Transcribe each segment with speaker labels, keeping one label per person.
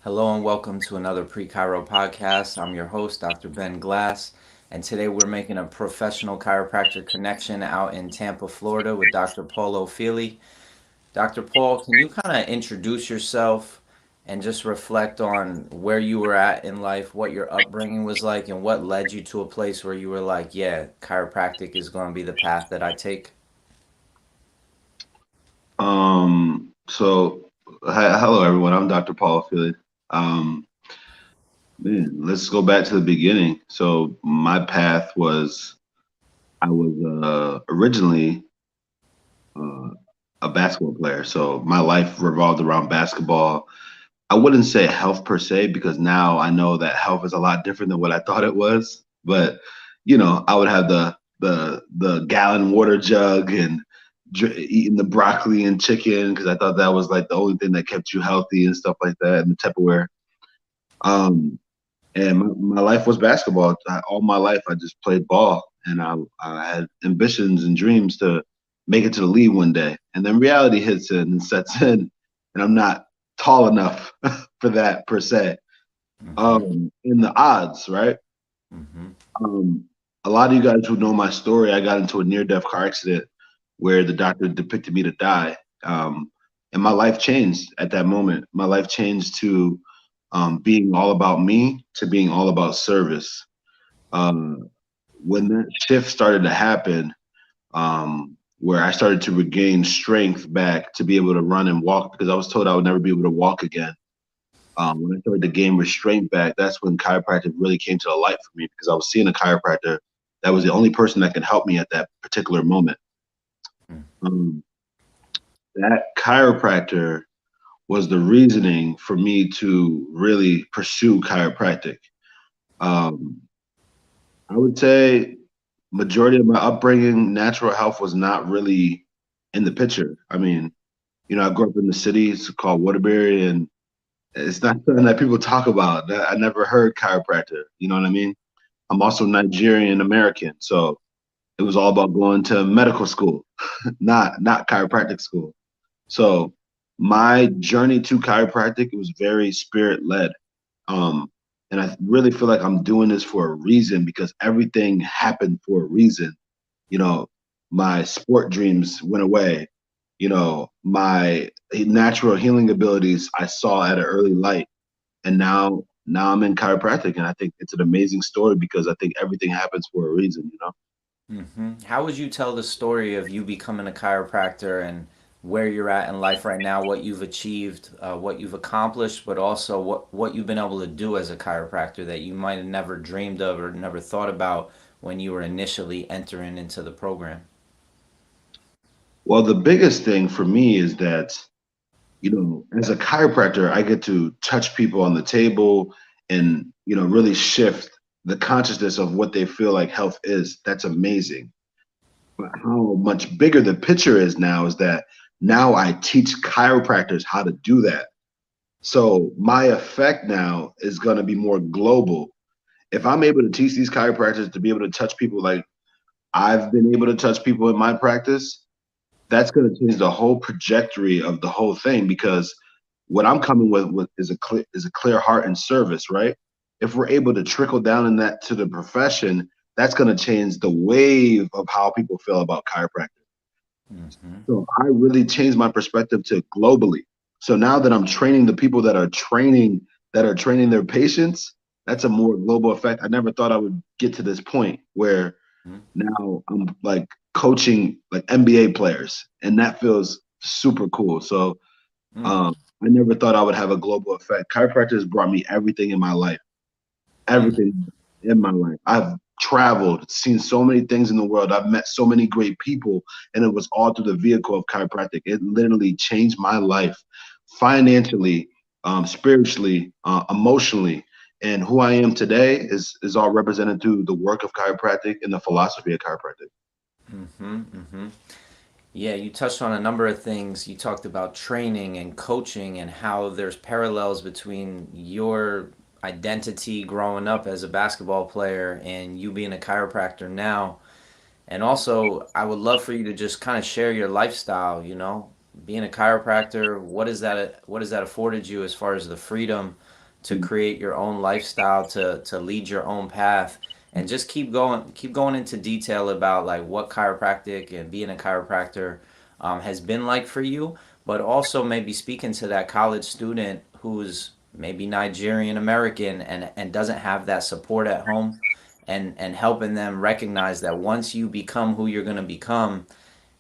Speaker 1: Hello and welcome to another Pre-Chiro podcast. I'm your host, Dr. Ben Glass, and today we're making a professional chiropractor connection out in Tampa, Florida with Dr. Paul Ofili. Dr. Paul, can you kind of introduce yourself and just reflect on where you were at in life, what your upbringing was like, and what led you to a place where you were like, yeah, chiropractic is going to be the path that I take?
Speaker 2: Hello everyone. I'm Dr. Paul Ofili. Um, let's go back to the beginning. So my path was I was originally uh, a basketball player. So my life revolved around basketball. I wouldn't say health per se because now I know that health is a lot different than what I thought it was. But I would have the gallon water jug and eating the broccoli and chicken because I thought that was like the only thing that kept you healthy and stuff like that, and the Tupperware. Um, and my life was basketball. All my life, I just played ball, and I had ambitions and dreams to make it to the league one day. And then reality hits in and sets in, and I'm not tall enough for that per se.
Speaker 1: Mm-hmm.
Speaker 2: In the odds, right?
Speaker 1: Mm-hmm.
Speaker 2: Um, a lot of you guys who know my story, I got into a near-death car accident where the doctor depicted me to die. And my life changed at that moment. My life changed to being all about me to being all about service. Um, when that shift started to happen, where I started to regain strength back to be able to run and walk because I was told I would never be able to walk again. When I started to gain restraint back, that's when chiropractic really came to the light for me because I was seeing a chiropractor that was the only person that could help me at that particular moment. Um, that chiropractor was the reasoning for me to really pursue chiropractic. Um, I would say majority of my upbringing, natural health was not really in the picture. I mean, I grew up in the city. It's called Waterbury, and it's not something that people talk about. I never heard chiropractor. You know what I mean? I'm also Nigerian American, so it was all about going to medical school, not chiropractic school. So my journey to chiropractic, it was very spirit led. Um, and I really feel like I'm doing this for a reason because everything happened for a reason. You know, my sport dreams went away. My natural healing abilities I saw at an early light, and now I'm in chiropractic, and I think it's an amazing story because I think everything happens for a reason.
Speaker 1: How would you tell the story of you becoming a chiropractor and where you're at in life right now, what you've achieved, what you've accomplished, but also what you've been able to do as a chiropractor that you might have never dreamed of or never thought about when you were initially entering into the program?
Speaker 2: Well, the biggest thing for me is that as a chiropractor, I get to touch people on the table and, really shift the consciousness of what they feel like health is. That's amazing. But how much bigger the picture is now is that now I teach chiropractors how to do that. So my effect now is going to be more global. If I'm able to teach these chiropractors to be able to touch people like I've been able to touch people in my practice, that's going to change the whole trajectory of the whole thing because what I'm coming with is a clear heart and service, right? If we're able to trickle down in that to the profession, that's going to change the wave of how people feel about chiropractic.
Speaker 1: Mm-hmm.
Speaker 2: So I really changed my perspective to globally. So now that I'm training the people that are training their patients, that's a more global effect. I never thought I would get to this point where now I'm like coaching like NBA players, and that feels super cool. So
Speaker 1: Mm-hmm.
Speaker 2: I never thought I would have a global effect. Chiropractors brought me everything in my life, everything in my life. I've traveled, seen so many things in the world. I've met so many great people, and it was all through the vehicle of chiropractic. It literally changed my life financially, spiritually, emotionally. And who I am today is all represented through the work of chiropractic and the philosophy of chiropractic.
Speaker 1: Mm-hmm. Mm-hmm. Yeah, you touched on a number of things. You talked about training and coaching and how there's parallels between your identity growing up as a basketball player and you being a chiropractor now. And also, I would love for you to just kind of share your lifestyle, being a chiropractor, what has that afforded you as far as the freedom to create your own lifestyle, to lead your own path, and just keep going into detail about like what chiropractic and being a chiropractor has been like for you, but also maybe speaking to that college student who's maybe Nigerian American and doesn't have that support at home, and helping them recognize that once you become who you're going to become,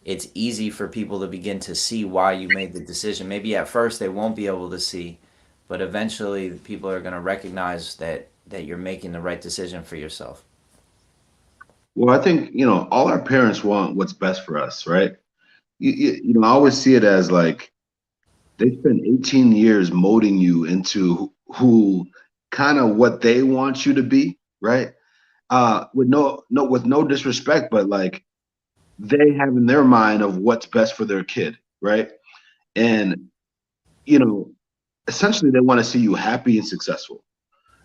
Speaker 1: it's easy for people to begin to see why you made the decision. Maybe at first they won't be able to see, but eventually people are going to recognize that you're making the right decision for yourself.
Speaker 2: Well, I think, all our parents want what's best for us, right? I always see it as like they spent 18 years molding you into who kind of what they want you to be, right? With no disrespect, but like they have in their mind of what's best for their kid, right? And you know, essentially they want to see you happy and successful.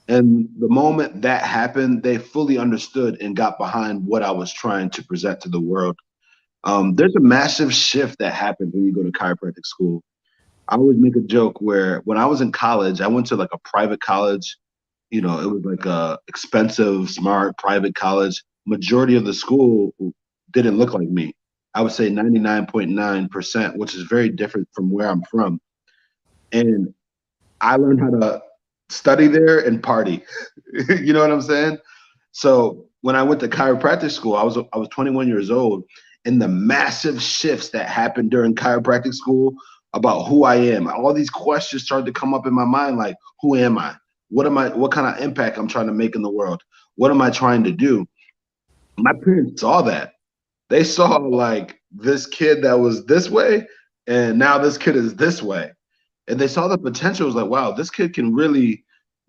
Speaker 2: And the moment that happened, they fully understood and got behind what I was trying to present to the world. There's a massive shift that happens when you go to chiropractic school. I always make a joke where when I was in college, I went to like a private college. It was like a expensive, smart private college. Majority of the school didn't look like me. I would say 99.9%, which is very different from where I'm from. And I learned how to study there and party. You know what I'm saying? So when I went to chiropractic school, I was 21 years old, and the massive shifts that happened during chiropractic school about who I am, all these questions started to come up in my mind, like who am I? What am I? What kind of impact I'm trying to make in the world? What am I trying to do? My parents saw that. They saw like this kid that was this way, and now this kid is this way, and they saw the potential. It was like, wow, this kid can really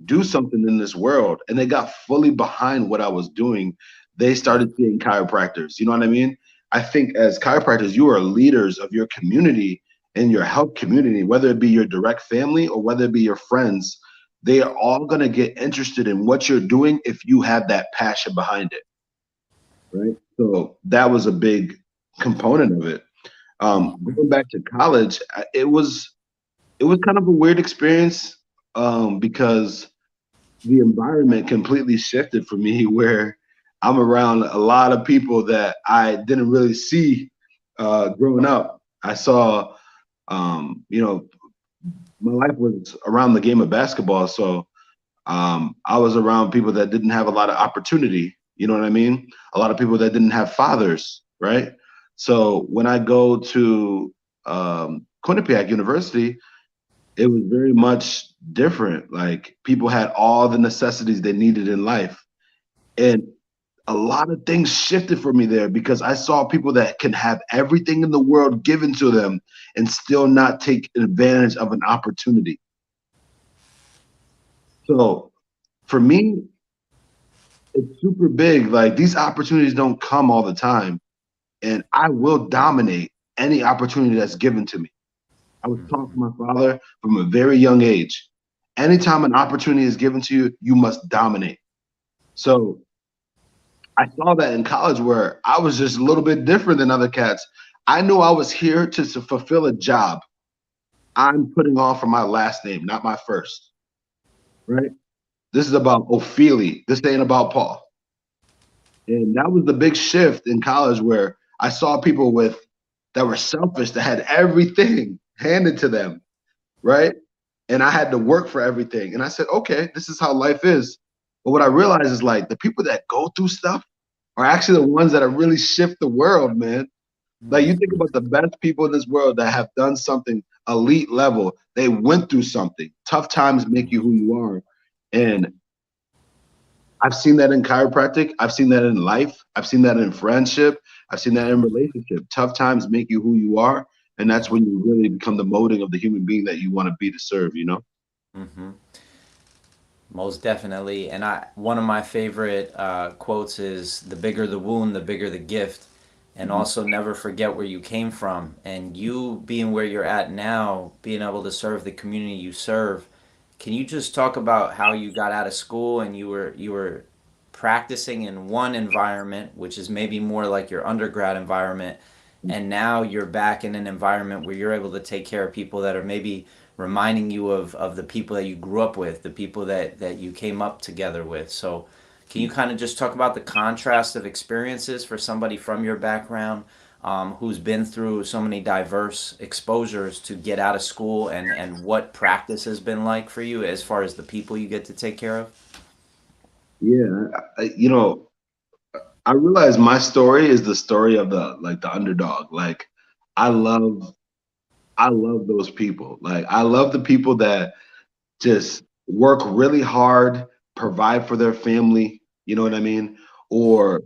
Speaker 2: do something in this world. And they got fully behind what I was doing. They started seeing chiropractors. You know what I mean? I think as chiropractors, you are leaders of your community and your health community, whether it be your direct family or whether it be your friends. They are all going to get interested in what you're doing if you have that passion behind it, right? So that was a big component of it. Going back to college, it was kind of a weird experience, because the environment completely shifted for me where I'm around a lot of people that I didn't really see growing up. I saw, my life was around the game of basketball. So I was around people that didn't have a lot of opportunity. You know what I mean? A lot of people that didn't have fathers, right? So when I go to Quinnipiac University, it was very much different. Like people had all the necessities they needed in life. And a lot of things shifted for me there because I saw people that can have everything in the world given to them and still not take advantage of an opportunity. So for me, it's super big. Like these opportunities don't come all the time. And I will dominate any opportunity that's given to me. I was taught from my father from a very young age. Anytime an opportunity is given to you, you must dominate. So I saw that in college where I was just a little bit different than other cats. I knew I was here to fulfill a job. I'm putting on for my last name, not my first, right? This is about Ofili. This ain't about Paul. And that was the big shift in college where I saw people with that were selfish, that had everything handed to them, right? And I had to work for everything. And I said, okay, this is how life is. But what I realized is like the people that go through stuff are actually the ones that are really shift the world, man. Like you think about the best people in this world that have done something elite level. They went through something. Tough times make you who you are. And I've seen that in chiropractic. I've seen that in life. I've seen that in friendship. I've seen that in relationship. Tough times make you who you are. And that's when you really become the molding of the human being that you want to be to serve, you know?
Speaker 1: Mm-hmm. Most definitely. And one of my favorite quotes is, "The bigger the wound, the bigger the gift." And
Speaker 2: Mhm.
Speaker 1: also, never forget where you came from. And you being where you're at now, being able to serve the community you serve. Can you just talk about how you got out of school and you were practicing in one environment, which is maybe more like your undergrad environment, and now you're back in an environment where you're able to take care of people that are maybe reminding you of the people that you grew up with, the people that you came up together with. So can you kind of just talk about the contrast of experiences for somebody from your background, who's been through so many diverse exposures to get out of school, and what practice has been like for you as far as the people you get to take care of?
Speaker 2: Yeah, I realize my story is the story of the underdog. Like I love I love those people. Like I love the people that just work really hard, provide for their family, you know what I mean? Or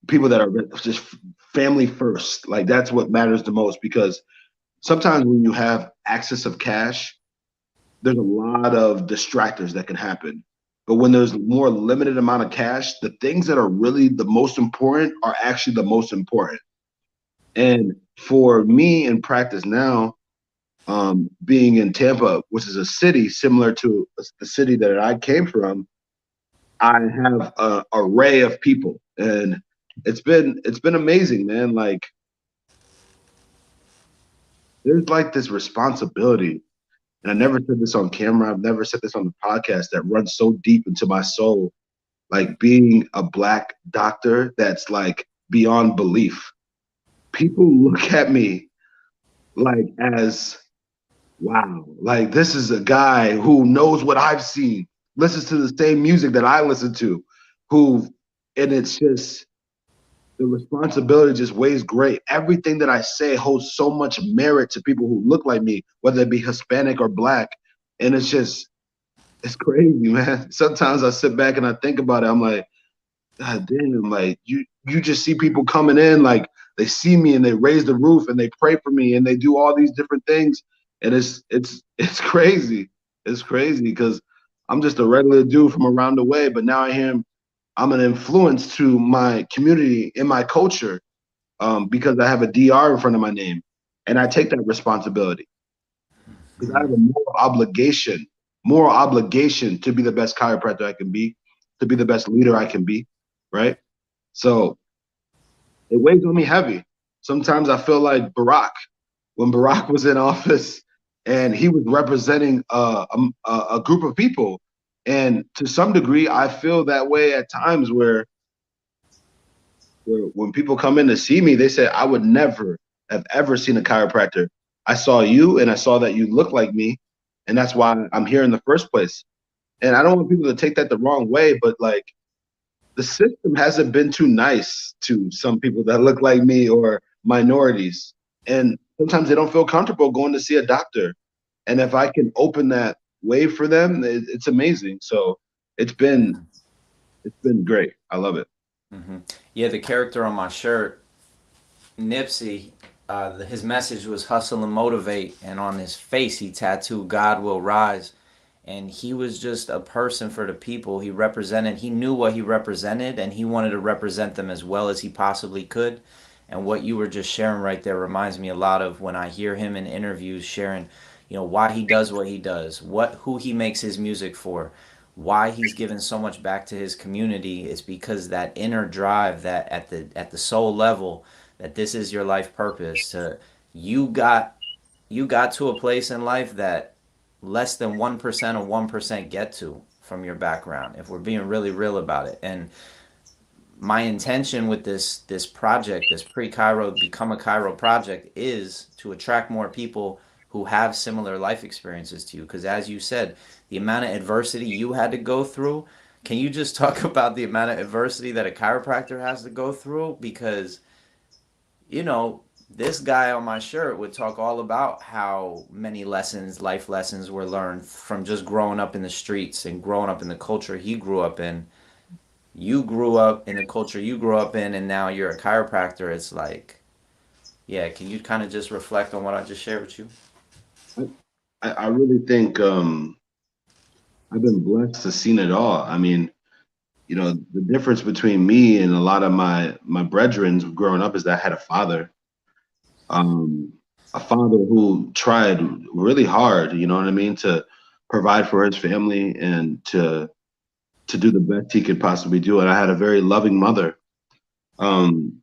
Speaker 2: people that are just family first. Like that's what matters the most because sometimes when you have access of cash, there's a lot of distractors that can happen. But when there's more limited amount of cash, the things that are really the most important are actually the most important. And for me in practice now, being in Tampa, which is a city similar to the city that I came from, I have an array of people, and it's been amazing, man. Like there's like this responsibility, and I never said this on camera. I've never said this on the podcast that runs so deep into my soul. Like being a black doctor, that's like beyond belief. People look at me like as wow, like this is a guy who knows what I've seen, listens to the same music that I listen to, who, and it's just the responsibility just weighs great. Everything that I say holds so much merit to people who look like me, whether it be Hispanic or black. And it's just, it's crazy, man. Sometimes I sit back and I think about it. I'm like, God damn, like you just see people coming in, like they see me and they raise the roof and they pray for me and they do all these different things. And it's crazy. It's crazy because I'm just a regular dude from around the way, but now I hear I'm an influence to my community in my culture because I have a DR in front of my name. And I take that responsibility because I have a moral obligation to be the best chiropractor I can be, to be the best leader I can be, right? So it weighs on me heavy. Sometimes I feel like Barack, when Barack was in office and he was representing a group of people. And to some degree, I feel that way at times where when people come in to see me, they say, I would never have ever seen a chiropractor. I saw you and I saw that you look like me. And that's why I'm here in the first place. And I don't want people to take that the wrong way, but like the system hasn't been too nice to some people that look like me or minorities. And sometimes they don't feel comfortable going to see a doctor. And if I can open that way for them, it's amazing. So it's been it's been great. I love it.
Speaker 1: Hmm. Yeah, the character on my shirt, Nipsey, his message was hustle and motivate, and on his face he tattooed "God will rise." And he was just a person for the people. He represented. He knew what he represented, and he wanted to represent them as well as he possibly could. And what you were just sharing right there reminds me a lot of when I hear him in interviews sharing, why he does what he does, who he makes his music for, why he's given so much back to his community. Is because that inner drive, that at the soul level, that this is your life purpose. You got you got to a place in life that less than 1% of 1% get to from your background, if we're being really real about it. And my intention with this project, this pre-Chiro become a Chiro project, is to attract more people who have similar life experiences to you, because as you said, the amount of adversity you had to go through, can you just talk about the amount of adversity that a chiropractor has to go through? Because this guy on my shirt would talk all about how many lessons, life lessons, were learned from just growing up in the streets and growing up in the culture he grew up in. You grew up in the culture you grew up in, and now you're a chiropractor. It's like, yeah, can you kind of just reflect on what I just shared with you?
Speaker 2: I really think I've been blessed to seen it all. I mean, the difference between me and a lot of my brethren growing up is that I had um, a father who tried really hard. You know what I mean, to provide for his family and to do the best he could possibly do. And I had a very loving mother. Um,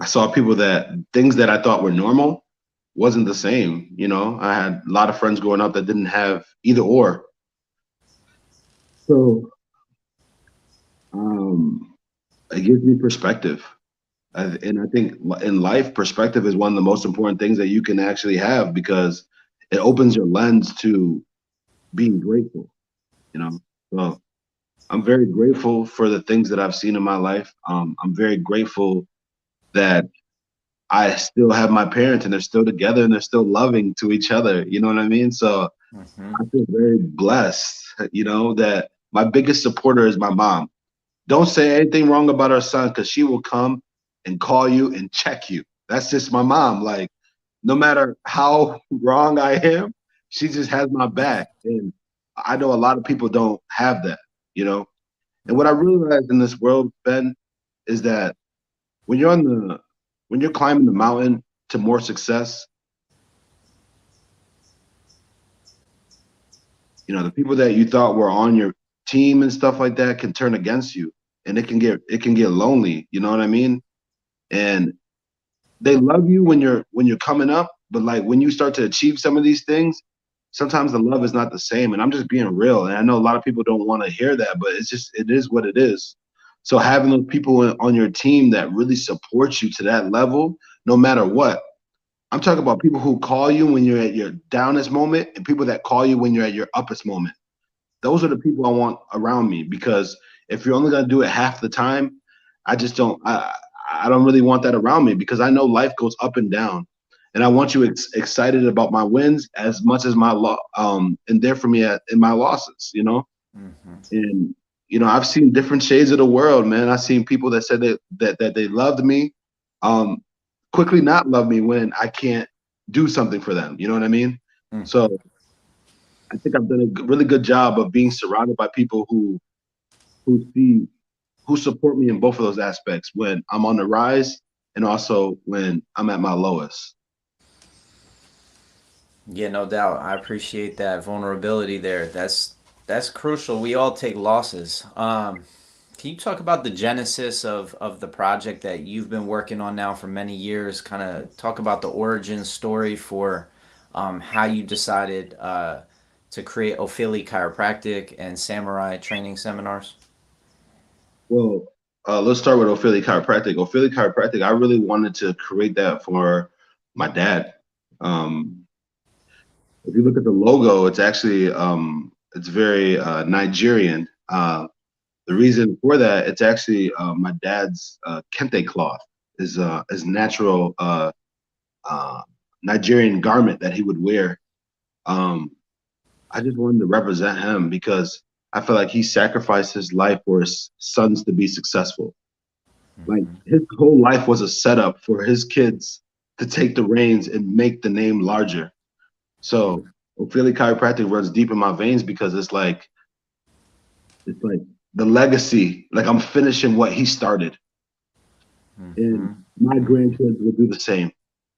Speaker 2: I saw people that things that I thought were normal wasn't the same. You know, I had a lot of friends growing up that didn't have either or. So um, it gives me perspective. And I think in life, perspective is one of the most important things that you can actually have because it opens your lens to being grateful, you know. So I'm very grateful for the things that I've seen in my life. I'm very grateful that I still have my parents and they're still together and they're still loving to each other. You know what I mean? So
Speaker 1: Hmm.
Speaker 2: I feel very blessed, you know, that my biggest supporter is my mom. Don't say anything wrong about her son because she will come and call you and check you. That's just my mom. Like, no matter how wrong I am, she just has my back. And I know a lot of people don't have that, you know. And what I realized in this world, Ben, is that when you're on the when you're climbing the mountain to more success, you know, the people that you thought were on your team and stuff like that can turn against you and it can get lonely, you know what I mean? And they love you when you're coming up, but like when you start to achieve some of these things, sometimes the love is not the same. And I'm just being real. And I know a lot of people don't want to hear that, but it's just it is what it is. So having those people on your team that really support you to that level, no matter what. I'm talking about people who call you when you're at your downest moment and people that call you when you're at your uppest moment. Those are the people I want around me because if you're only gonna do it half the time, I just don't. I don't really want that around me because I know life goes up and down, and I want you excited about my wins as much as my and there for me in my losses. You know,
Speaker 1: Hmm.
Speaker 2: and you know I've seen different shades of the world, man. I've seen people that said that they loved me, um, quickly not love me when I can't do something for them. You know what I mean? So I think I've done a really good job of being surrounded by people who see who support me in both of those aspects when I'm on the rise and also when I'm at my lowest.
Speaker 1: Yeah, no doubt. I appreciate that vulnerability there. That's crucial. We all take losses. Can you talk about the genesis of the project that you've been working on now for many years? Kind of talk about the origin story for how you decided to create Ofili Chiropractic and Samurai Training Seminars.
Speaker 2: Well, let's start with Ofili Chiropractic. Ofili Chiropractic, I really wanted to create that for my dad. Um, if you look at the logo, it's actually it's very Nigerian. The reason for that, it's actually my dad's kente cloth is natural uh, Nigerian garment that he would wear. Um, I just wanted to represent him because I feel like he sacrificed his life for his sons to be successful. Like his whole life was a setup for his kids to take the reins and make the name larger. So Ophelia chiropractic runs deep in my veins because it's like the legacy. Like I'm finishing what he started, and
Speaker 1: Hmm.
Speaker 2: my grandkids will do the same,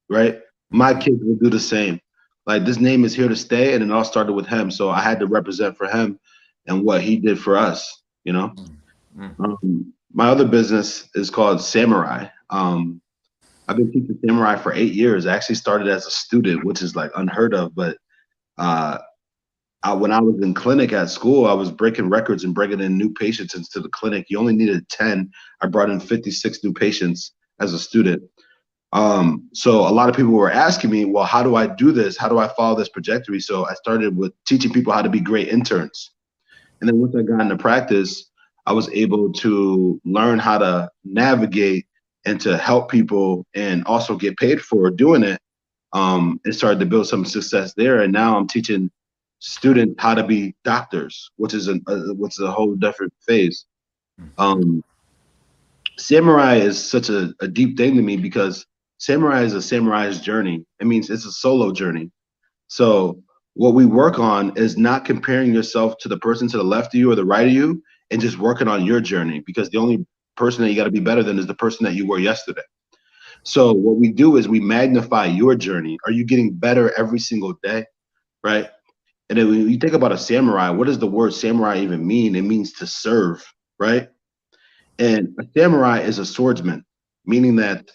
Speaker 2: right? My
Speaker 1: Hmm.
Speaker 2: kids will do the same. Like this name is here to stay, and it all started with him. So I had to represent for him and what he did for us. You know,
Speaker 1: Hmm.
Speaker 2: my other business is called Samurai. I've been teaching Samurai for 8 years. I actually started as a student, which is like unheard of. But uh, when I was in clinic at school, I was breaking records and bringing in new patients into the clinic. You only needed 10. I brought in 56 new patients as a student. So a lot of people were asking me, well, how do I do this? How do I follow this trajectory? So I started with teaching people how to be great interns. And then once I got into practice, I was able to learn how to navigate and to help people and also get paid for doing it. And started to build some success there. And now I'm teaching students how to be doctors, which is a whole different phase. Um, Samurai is such a deep thing to me because samurai is a samurai's journey. It means it's a solo journey. So what we work on is not comparing yourself to the person to the left of you or the right of you and just working on your journey because the only person that you got to be better than is the person that you were yesterday. So what we do is we magnify your journey. Are you getting better every single day? Right. And then when you think about a samurai, what does the word samurai even mean? It means to serve, right? And a samurai is a swordsman, meaning that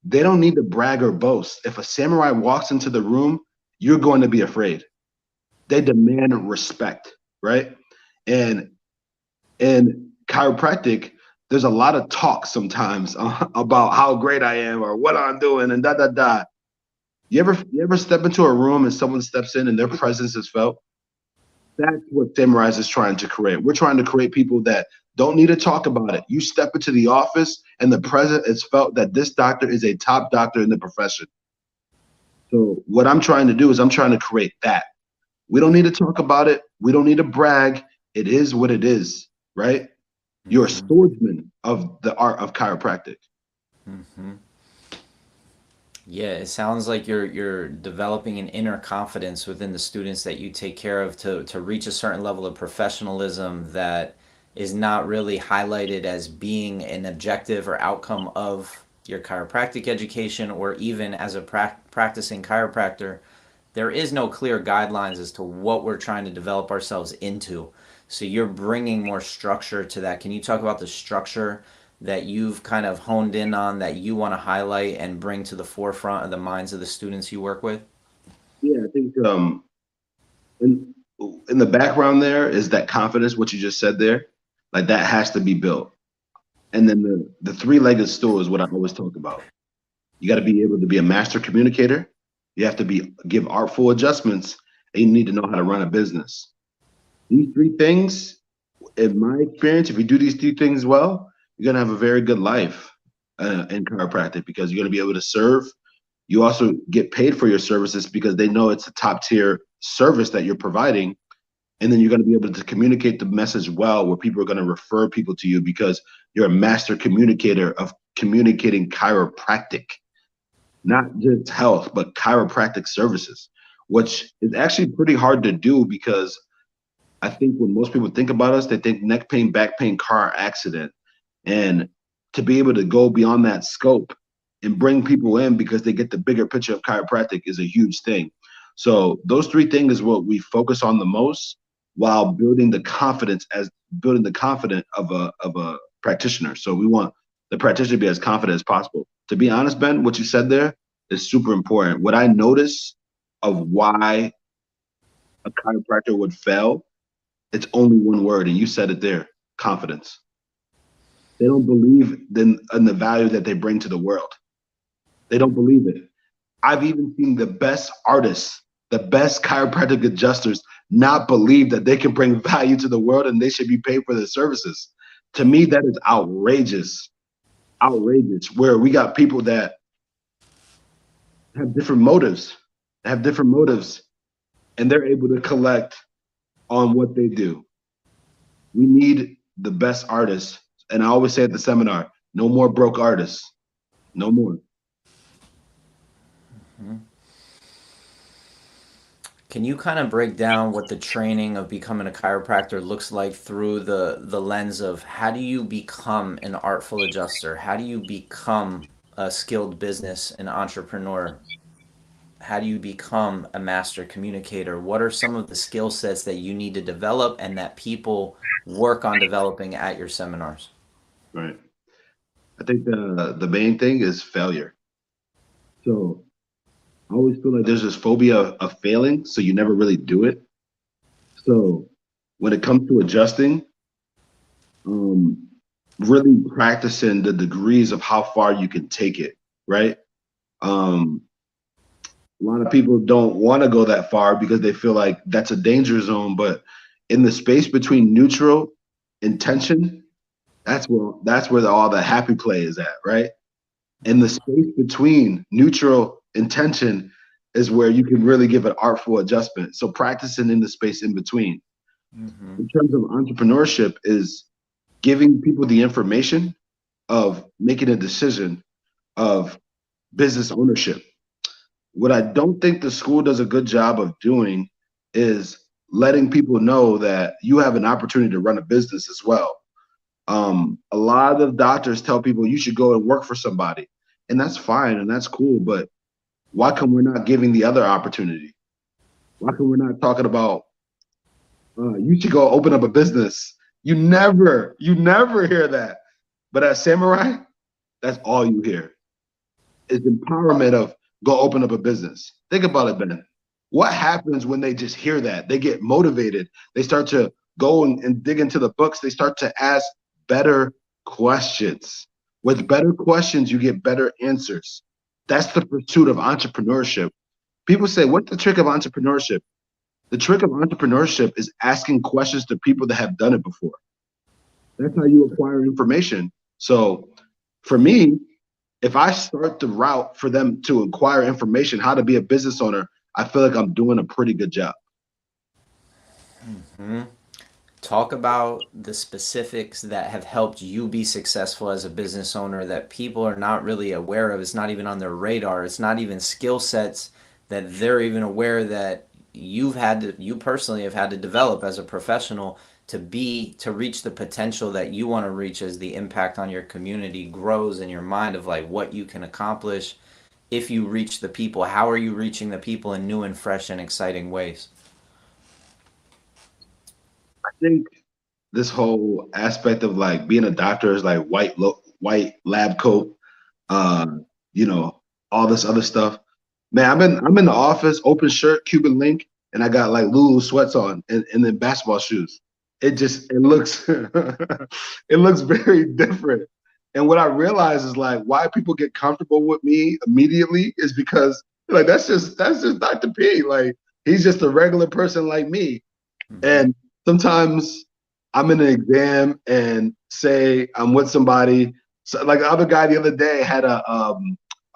Speaker 2: They don't need to brag or boast. If a samurai walks into the room, you're going to be afraid. They demand respect, right? And in chiropractic, there's a lot of talk sometimes about how great I am or what I'm doing and da da da. You ever step into a room and someone steps in and their presence is felt? That's what Samurais is trying to create. We're trying to create people that don't need to talk about it. You step into the office and the presence is felt that this doctor is a top doctor in the profession. So what I'm trying to do is I'm trying to create that. We don't need to talk about it. We don't need to brag. It is what it is, right? You're a
Speaker 1: Mm-hmm.
Speaker 2: swordsman of the art of chiropractic.
Speaker 1: Mm-hmm. Yeah, it sounds like you're developing an inner confidence within the students that you take care of to reach a certain level of professionalism that is not really highlighted as being an objective or outcome of your chiropractic education, or even as a practicing chiropractor, there is no clear guidelines as to what we're trying to develop ourselves into. So you're bringing more structure to that. Can you talk about the structure that you've kind of honed in on that you want to highlight and bring to the forefront of the minds of the students you work with?
Speaker 2: Yeah, I think in in the background there is that confidence, what you just said there, like that has to be built. And then the three-legged stool is what I always talk about. You got to be able to be a master communicator. You have to give artful adjustments, and you need to know how to run a business. These three things, in my experience, if you do these three things well, you're gonna have a very good life in chiropractic because you're gonna be able to serve. You also get paid for your services because they know it's a top tier service that you're providing, and then you're going to be able to communicate the message well, where people are going to refer people to you because you're a master communicator of communicating chiropractic, not just health, but chiropractic services, which is actually pretty hard to do because I think when most people think about us, they think neck pain, back pain, car accident. And to be able to go beyond that scope and bring people in because they get the bigger picture of chiropractic is a huge thing. So those three things is what we focus on the most while building the confidence of a practitioner. So we want the practitioner to be as confident as possible. To be honest, Ben, what you said there is super important. What I notice of why a chiropractor would fail, it's only one word, and you said it there: confidence. They don't believe in the value that they bring to the world. They don't believe it. I've even seen the best artists, the best chiropractic adjusters not believe that they can bring value to the world and they should be paid for their services. To me, that is outrageous. Outrageous. Where we got people that have different motives, and they're able to collect on what they do. We need the best artists. And I always say at the seminar, no more broke artists. No more.
Speaker 1: Mhm. Can you kind of break down what the training of becoming a chiropractor looks like through the lens of how do you become an artful adjuster? How do you become a skilled business and entrepreneur? How do you become a master communicator? What are some of the skill sets that you need to develop and that people work on developing at your seminars?
Speaker 2: Right. I think the main thing is failure. So I always feel like there's this phobia of failing, so you never really do it. So when it comes to adjusting, um, really practicing the degrees of how far you can take it, right? Um, a lot of people don't want to go that far because they feel like that's a danger zone. But in the space between neutral and tension, that's where all the happy play is at, right? And the space between neutral and tension is where you can really give an artful adjustment. So practicing in the space in between.
Speaker 1: Mm-hmm.
Speaker 2: In terms of entrepreneurship is giving people the information of making a decision of business ownership. What I don't think the school does a good job of doing is letting people know that you have an opportunity to run a business as well. A lot of doctors tell people you should go and work for somebody, and that's fine and that's cool. But why come we're not giving the other opportunity? Why come we're not talking about you should go open up a business? You never hear that. But at Samurai, that's all you hear. is empowerment of go open up a business. Think about it, Ben. What happens when they just hear that? They get motivated. They start to go and dig into the books. They start to ask better questions. With better questions, you get better answers. That's the pursuit of entrepreneurship. People say, what's the trick of entrepreneurship? The trick of entrepreneurship is asking questions to people that have done it before. That's how you acquire information. So for me, if I start the route for them to acquire information, how to be a business owner, I feel like I'm doing a pretty good job.
Speaker 1: Hmm. Talk about the specifics that have helped you be successful as a business owner that people are not really aware of. It's not even on their radar. It's not even skill sets that they're even aware that you personally have had to develop as a professional to reach the potential that you want to reach as the impact on your community grows in your mind of like what you can accomplish if you reach the people. How are you reaching the people in new and fresh and exciting ways?
Speaker 2: I think this whole aspect of like being a doctor is like white lab coat, uh, you know, all this other stuff. Man, I'm in the office, open shirt, Cuban link, and I got like Lulu sweats on and then basketball shoes. It looks it looks very different. And what I realize is like why people get comfortable with me immediately is because like that's just Dr. P. Like he's just a regular person like me.
Speaker 1: Hmm.
Speaker 2: And sometimes I'm in an exam and say I'm with somebody. So like the other guy the other day had a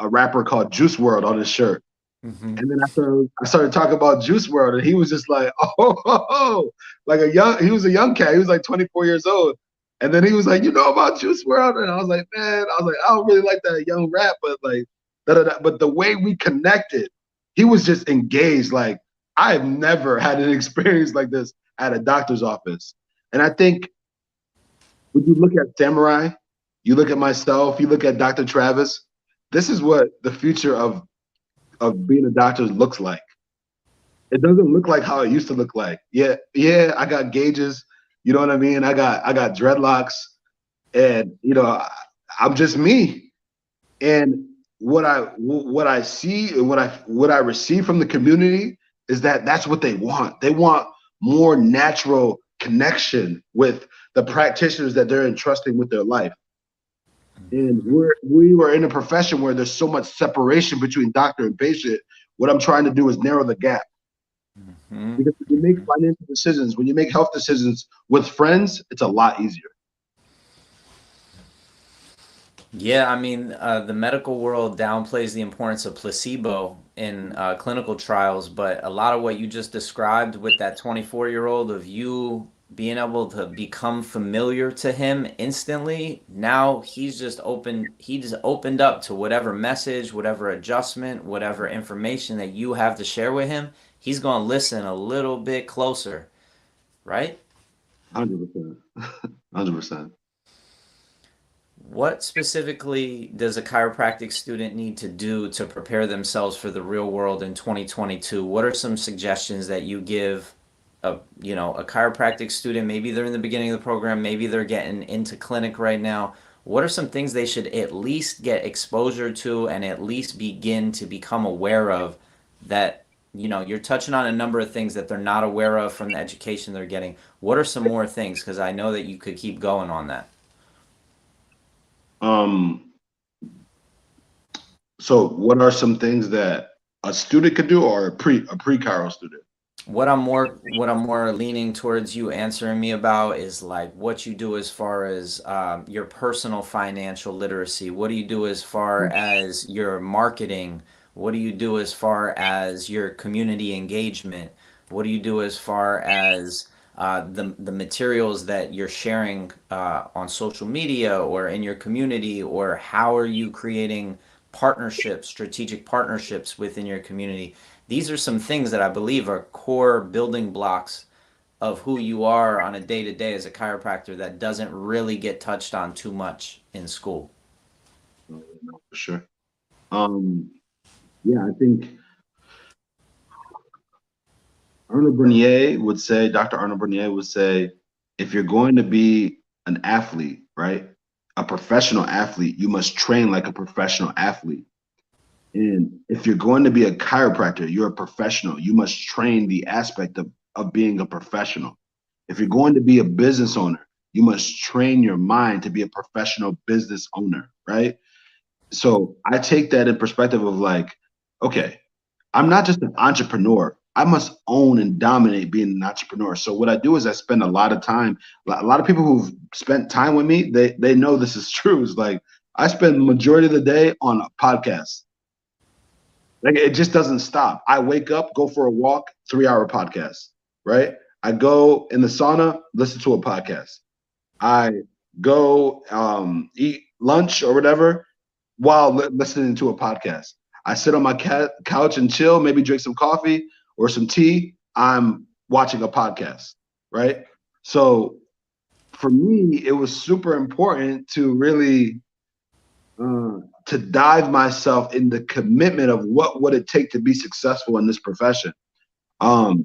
Speaker 2: rapper called Juice World on his shirt.
Speaker 1: Hmm.
Speaker 2: And then I started talking about Juice World, and he was just like, oh, like he was a young cat. He was like 24 years old. And then he was like, you know about Juice World? And I was like, man, I don't really like that young rap, but like, da, da, da. But the way we connected, he was just engaged. Like, I have never had an experience like this at a doctor's office. And I think when you look at Samurai, you look at myself, you look at Dr. Travis, this is what the future of being a doctor looks like. It doesn't look like how it used to look like. Yeah, yeah, I got gauges. You know what I mean? I got dreadlocks, and I'm just me. And what I see and what I receive from the community is that that's what they want. They want more natural connection with the practitioners that they're entrusting with their life. And we were in a profession where there's so much separation between doctor and patient. What I'm trying to do is narrow the gap.
Speaker 1: Hmm.
Speaker 2: Because when you make financial decisions, when you make health decisions with friends, it's a lot easier.
Speaker 1: Yeah, I mean, the medical world downplays the importance of placebo in clinical trials, but a lot of what you just described with that 24-year-old of you being able to become familiar to him instantly, now he just opened up to whatever message, whatever adjustment, whatever information that you have to share with him. He's going to listen a little bit closer, right?
Speaker 2: 100%. 100%.
Speaker 1: What specifically does a chiropractic student need to do to prepare themselves for the real world in 2022? What are some suggestions that you give a chiropractic student? Maybe they're in the beginning of the program, maybe they're getting into clinic right now. What are some things they should at least get exposure to and at least begin to become aware of that you're touching on a number of things that they're not aware of from the education they're getting. What are some more things? Because I know that you could keep going on that.
Speaker 2: Um, so what are some things that a student could do or a pre Chiral student?
Speaker 1: What I'm more leaning towards you answering me about is like what you do as far as your personal financial literacy. What do you do as far as your marketing? What do you do as far as your community engagement? What do you do as far as the materials that you're sharing on social media or in your community, or how are you creating partnerships, strategic partnerships within your community? These are some things that I believe are core building blocks of who you are on a day to day as a chiropractor that doesn't really get touched on too much in school.
Speaker 2: Oh, yeah, no, for sure. Um, yeah, I think Dr. Arnold Bernier would say, if you're going to be an athlete, right, a professional athlete, you must train like a professional athlete. And if you're going to be a chiropractor, you're a professional. You must train the aspect of being a professional. If you're going to be a business owner, you must train your mind to be a professional business owner, right? So I take that in perspective of like, okay, I'm not just an entrepreneur. I must own and dominate being an entrepreneur. So what I do is I spend a lot of time. A lot of people who've spent time with me, they know this is true. It's like I spend the majority of the day on a podcast. Like it just doesn't stop. I wake up, go for a walk, 3 hour podcast, right? I go in the sauna, listen to a podcast. I go eat lunch or whatever while listening to a podcast. I sit on my couch and chill, maybe drink some coffee or some tea. I'm watching a podcast, right? So for me, it was super important to really to dive myself in the commitment of what would it take to be successful in this profession. Um,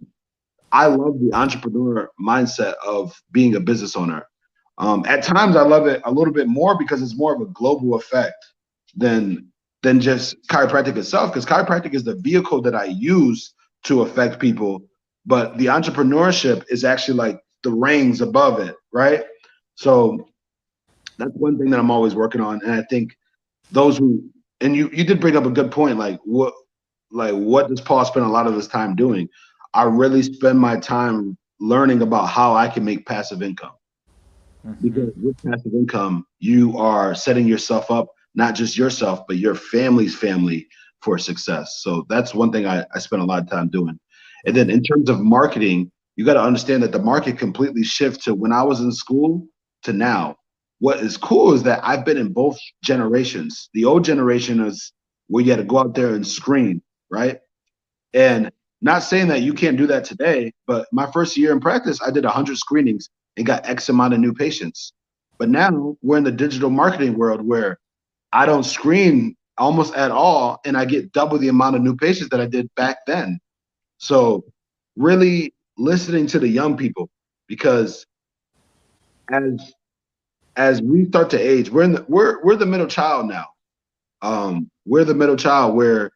Speaker 2: I love the entrepreneur mindset of being a business owner. At times, I love it a little bit more because it's more of a global effect than than just chiropractic itself. Because chiropractic is the vehicle that I use to affect people, but the entrepreneurship is actually like the rings above it, right? So that's one thing that I'm always working on, and I think those who and you did bring up a good point. What does Paul spend a lot of his time doing? I really spend my time learning about how I can make passive income.
Speaker 1: Hmm.
Speaker 2: Because with passive income, you are setting yourself up, not just yourself, but your family's family for success. So that's one thing I spend a lot of time doing. And then in terms of marketing, you got to understand that the market completely shifts to when I was in school to now. What is cool is that I've been in both generations. The old generation is where you had to go out there and screen, right? And not saying that you can't do that today, but my first year in practice, I did 100 screenings and got X amount of new patients. But now we're in the digital marketing world where I don't screen almost at all, and I get double the amount of new patients that I did back then. So, really listening to the young people because as as we start to age, we're the middle child now. We're the middle child where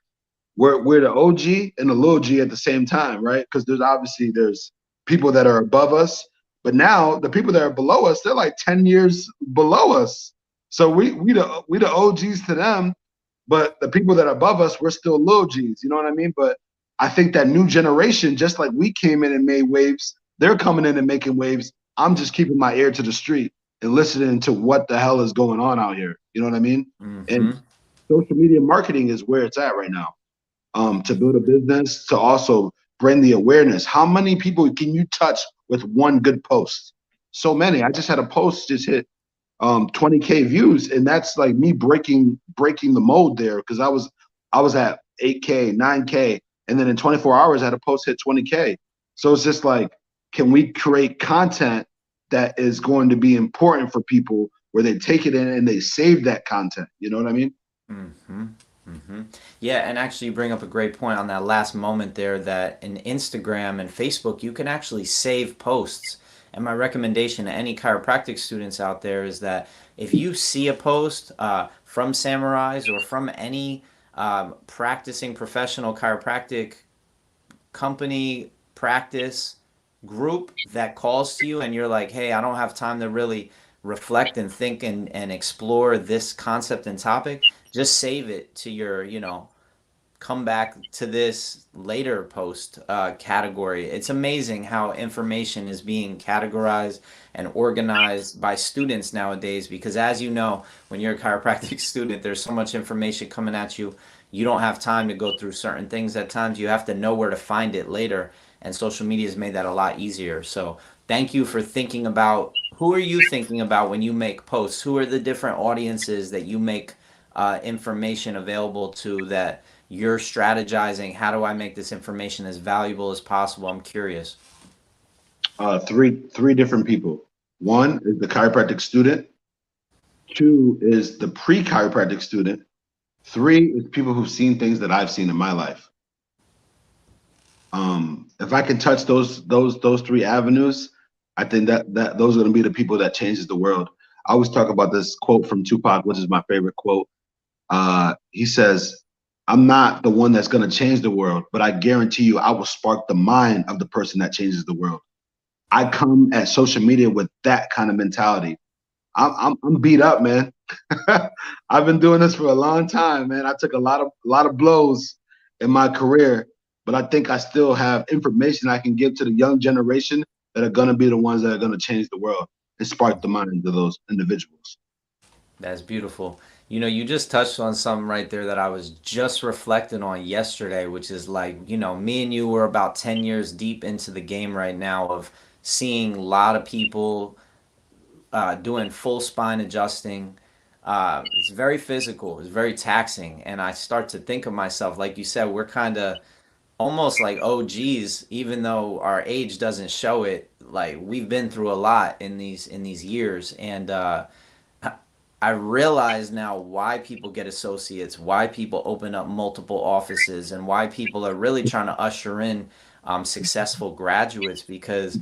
Speaker 2: we're the OG and the little G at the same time, right? Because there's people that are above us, but now the people that are below us, they're like 10 years below us. So we the OGs to them, but the people that are above us, we're still little G's. You know what I mean? But I think that new generation, just like we came in and made waves, they're coming in and making waves. I'm just keeping my ear to the street and listening to what the hell is going on out here. You know what I mean? And
Speaker 1: Hmm.
Speaker 2: social media marketing is where it's at right now, to build a business, to also bring the awareness. How many people can you touch with one good post? So many. I just had a post just hit 20K views, and that's like me breaking the mold there because I was at 8K, 9K, and then in 24 hours I had a post hit 20K. So it's just like, can we create content that is going to be important for people where they take it in and they save that content? You know what I mean?
Speaker 1: Hmm. Hmm. Yeah, and actually, you bring up a great point on that last moment there that in Instagram and Facebook, you can actually save posts. And my recommendation to any chiropractic students out there is that if you see a post from Samurais or from any practicing professional chiropractic company, practice, group that calls to you and you're like, hey, I don't have time to really reflect and think and explore this concept and topic, just save it to your, come back to this later post category. It's amazing how information is being categorized and organized by students nowadays because, as you know, when you're a chiropractic student, there's so much information coming at you. You don't have time to go through certain things at times. You have to know where to find it later. And social media has made that a lot easier. So, thank you for thinking about who are you thinking about when you make posts? Who are the different audiences that you make information available to that you're strategizing? How do I make this information as valuable as possible? I'm curious.
Speaker 2: Three different people. One is the chiropractic student. Two is the pre-chiropractic student. Three is people who've seen things that I've seen in my life. If I can touch those three avenues, I think that those are going to be the people that changes the world. I always talk about this quote from Tupac, which is my favorite quote. He says, I'm not the one that's going to change the world, but I guarantee you I will spark the mind of the person that changes the world. I come at social media with that kind of mentality. I'm beat up, man. I've been doing this for a long time, man. I took a lot of blows in my career, but I think I still have information I can give to the young generation that are gonna be the ones that are gonna change the world and spark the minds of those individuals.
Speaker 1: That's beautiful. You know, you just touched on something right there that I was just reflecting on yesterday, which is like, me and you were about 10 years deep into the game right now of seeing a lot of people doing full spine adjusting. It's very physical, it's very taxing. And I start to think of myself, like you said, we're kind of almost like OGs, even though our age doesn't show it. Like we've been through a lot in these years, and I realize now why people get associates, why people open up multiple offices, and why people are really trying to usher in successful graduates. Because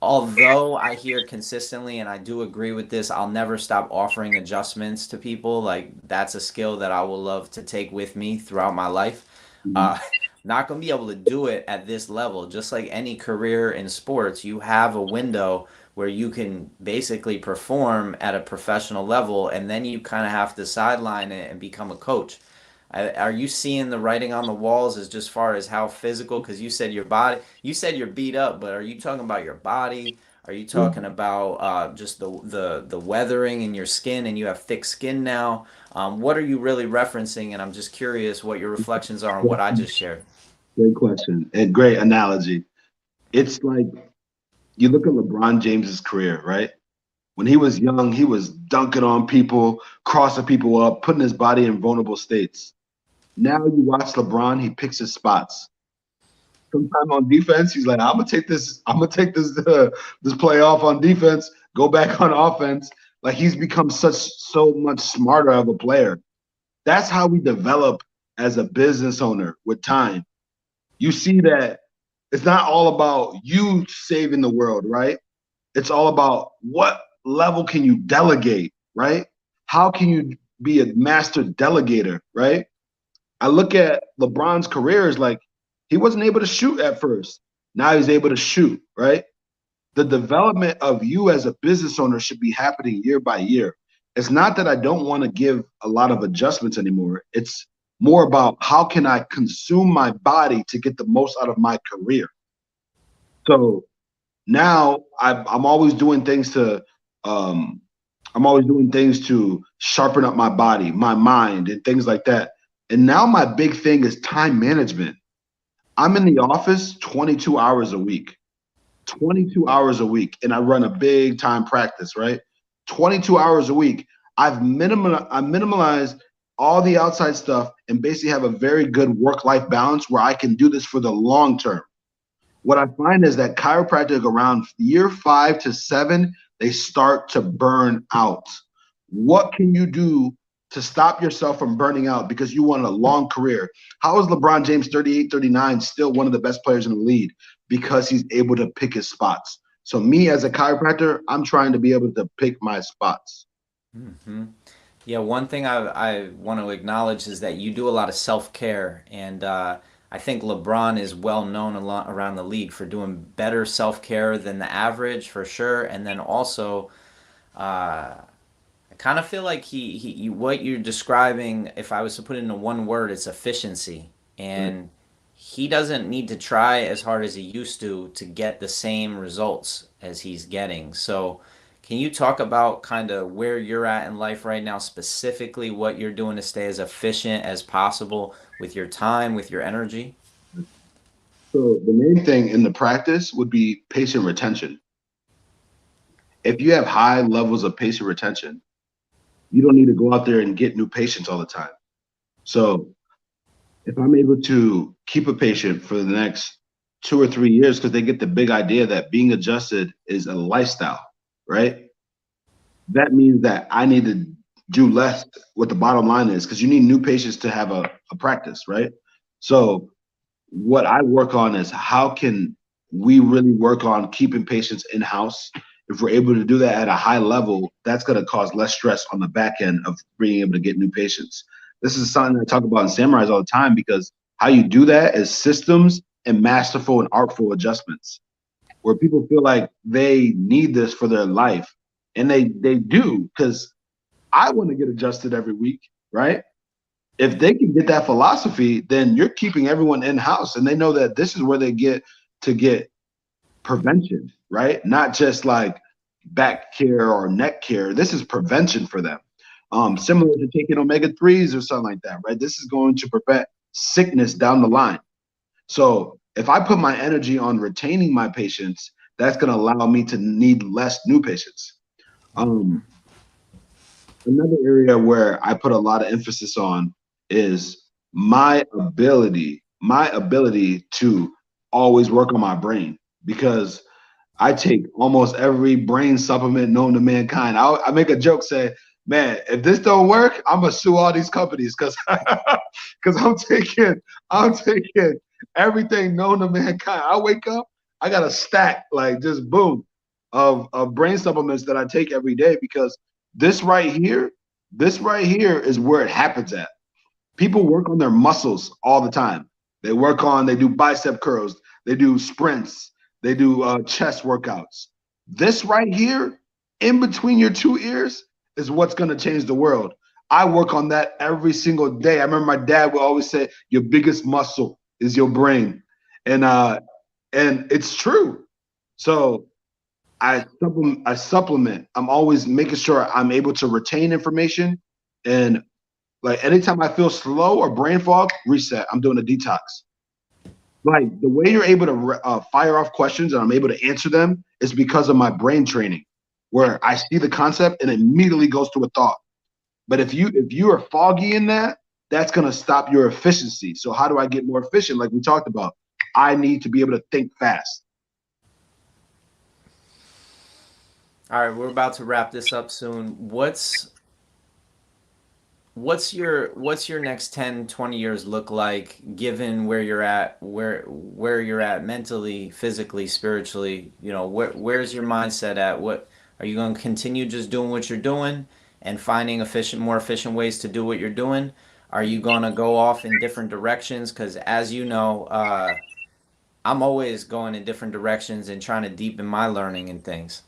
Speaker 1: although I hear consistently, and I do agree with this, I'll never stop offering adjustments to people. Like that's a skill that I will love to take with me throughout my life.
Speaker 2: Mhm.
Speaker 1: Uh, not gonna be able to do it at this level. Just like any career in sports, you have a window where you can basically perform at a professional level, and then you kind of have to sideline it and become a coach. Are you seeing the writing on the walls as just far as how physical? Because you said your body, you said you're beat up, but are you talking about your body? Are you talking about just the weathering in your skin, and you have thick skin now? What are you really referencing? And I'm just curious what your reflections are on what I just shared.
Speaker 2: Great question and great analogy. It's like you look at LeBron James's career, right? When he was young, he was dunking on people, crossing people up, putting his body in vulnerable states. Now you watch LeBron, he picks his spots. Sometime on defense, he's like, "I'm gonna take this. I'm gonna take this play off on defense. Go back on offense." Like he's become so much smarter of a player. That's how we develop as a business owner with time. You see that it's not all about you saving the world, right? It's all about what level can you delegate, right? How can you be a master delegator, right? I look at LeBron's career as like he wasn't able to shoot at first. Now he's able to shoot, right? The development of you as a business owner should be happening year by year. It's not that I don't want to give a lot of adjustments anymore. It's more about how can I consume my body to get the most out of my career. So now I'm always doing things to um, I'm always doing things to sharpen up my body, my mind, and things like that. And now my big thing is time management. I'm in the office 22 hours a week, 22 hours a week, and I run a big time practice, right? 22 hours a week. I minimalized all the outside stuff and basically have a very good work-life balance where I can do this for the long term. What I find is that chiropractic around year 5 to 7, they start to burn out. What can you do to stop yourself from burning out because you want a long career? How is LeBron James 38, 39 still one of the best players in the league? Because he's able to pick his spots. So me as a chiropractor, I'm trying to be able to pick my spots.
Speaker 1: Hmm. Yeah, one thing I want to acknowledge is that you do a lot of self care, and I think LeBron is well known a lot around the league for doing better self care than the average, for sure. And then also, I kind of feel like what you're describing, if I was to put it into one word, it's efficiency.
Speaker 2: Right.
Speaker 1: And he doesn't need to try as hard as he used to get the same results as he's getting. So, can you talk about kind of where you're at in life right now, specifically what you're doing to stay as efficient as possible with your time, with your energy?
Speaker 2: So the main thing in the practice would be patient retention. If you have high levels of patient retention, you don't need to go out there and get new patients all the time. So if I'm able to keep a patient for the next 2 or 3 years, because they get the big idea that being adjusted is a lifestyle, right? That means that I need to do less. What the bottom line is, because you need new patients to have a practice, right? So what I work on is how can we really work on keeping patients in house. If we're able to do that at a high level, that's going to cause less stress on the back end of being able to get new patients. This is something I talk about in samurais all the time, because how you do that is systems and masterful and artful adjustments, where people feel like they need this for their life, and they do, because I want to get adjusted every week, right? If they can get that philosophy, then you're keeping everyone in house, and they know that this is where they get to get prevention, right? Not just like back care or neck care. This is prevention for them. Similar to taking omega-3s or something like that, right? This is going to prevent sickness down the line. So if I put my energy on retaining my patients, that's going to allow me to need less new patients. Another area where I put a lot of emphasis on is my ability to always work on my brain, because I take almost every brain supplement known to mankind. I make a joke, say, man, if this don't work, I'm gonna sue all these companies, because because I'm taking everything known to mankind. I wake up, I got a stack, like, just boom, of brain supplements that I take every day, because this right here, this right here is where it happens at. People work on their muscles all the time. They do bicep curls, they do sprints, they do chest workouts. This right here, in between your two ears, is what's going to change the world. I work on that every single day. I remember my dad would always say, "Your biggest muscle is your brain," and it's true. So I supplement. I'm always making sure I'm able to retain information, and like anytime I feel slow or brain fog, reset. I'm doing a detox. Like the way you're able to fire off questions and I'm able to answer them is because of my brain training, where I see the concept and immediately goes to a thought. But if you are foggy in that, that's gonna stop your efficiency. So how do I get more efficient? Like we talked about, I need to be able to think fast.
Speaker 1: All right, we're about to wrap this up soon. What's your next 10, 20 years look like, given where you're at, where you're at mentally, physically, spiritually? Where's your mindset at? What are you going to continue just doing what you're doing and finding more efficient ways to do what you're doing? Are you going to go off in different directions? Because as you know, I'm always going in different directions and trying to deepen my learning and things.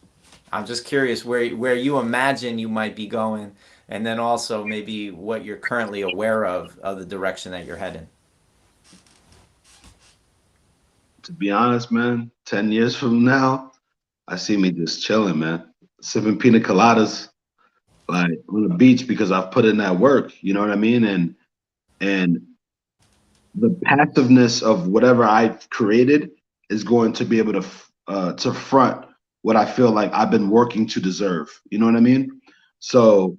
Speaker 1: I'm just curious where you imagine you might be going, and then also maybe what you're currently aware of the direction that you're heading.
Speaker 2: To be honest, man, 10 years from now, I see me just chilling, man, sipping pina coladas, like on the beach, because I've put in that work. You know what I mean? And the passiveness of whatever I've created is going to be able to front what I feel like I've been working to deserve. You know what I mean? So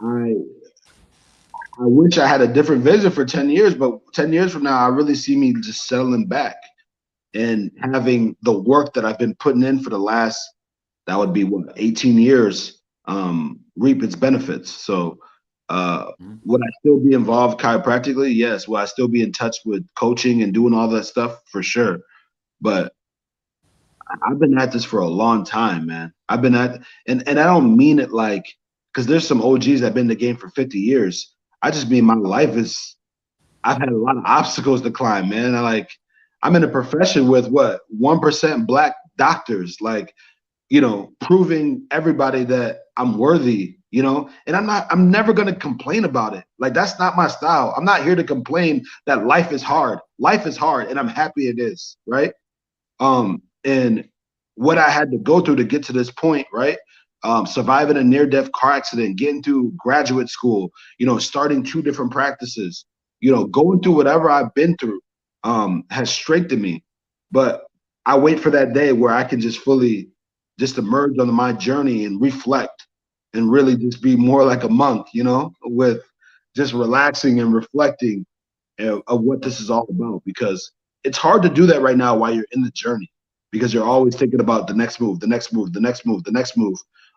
Speaker 2: I I wish I had a different vision for 10 years, but 10 years from now, I really see me just settling back and having the work that I've been putting in for the last, that would be what, 18 years, reap its benefits. So would I still be involved chiropractically? Yes. Will I still be in touch with coaching and doing all that stuff? For sure. But I've been at this for a long time, man. I've been at, and I don't mean it like, because there's some OGs that have been in the game for 50 years. I just mean my life is, I've had a lot of obstacles to climb, man. I'm in a profession with what, 1% black doctors, like, proving everybody that I'm worthy, and I'm never going to complain about it. Like, that's not my style. I'm not here to complain that life is hard. Life is hard and I'm happy it is, right? And what I had to go through to get to this point, right? Surviving a near-death car accident, getting through graduate school, starting two different practices, going through whatever I've been through, has strengthened me. But I wait for that day where I can just fully just emerge on my journey and reflect and really just be more like a monk, with just relaxing and reflecting of what this is all about, because it's hard to do that right now while you're in the journey, because you're always thinking about the next move, the next move, the next move, the next move.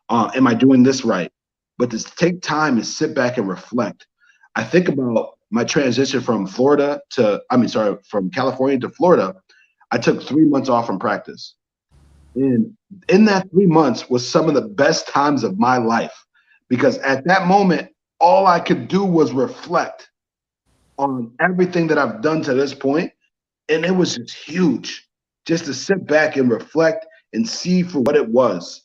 Speaker 2: Am I doing this right? But to take time and sit back and reflect. I think about my transition from from California to Florida. I took 3 months off from practice. And in that 3 months was some of the best times of my life, because at that moment, all I could do was reflect on everything that I've done to this point, and it was just huge. Just to sit back and reflect and see for what it was.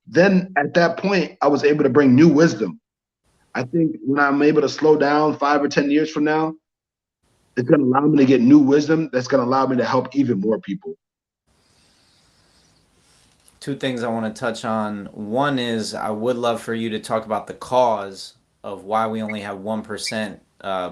Speaker 2: Then at that point, I was able to bring new wisdom. I think when I'm able to slow down 5 or 10 years from now, it's going to allow me to get new wisdom that's going to allow me to help even more people.
Speaker 1: Two things I want to touch on. One is I would love for you to talk about the cause of why we only have 1%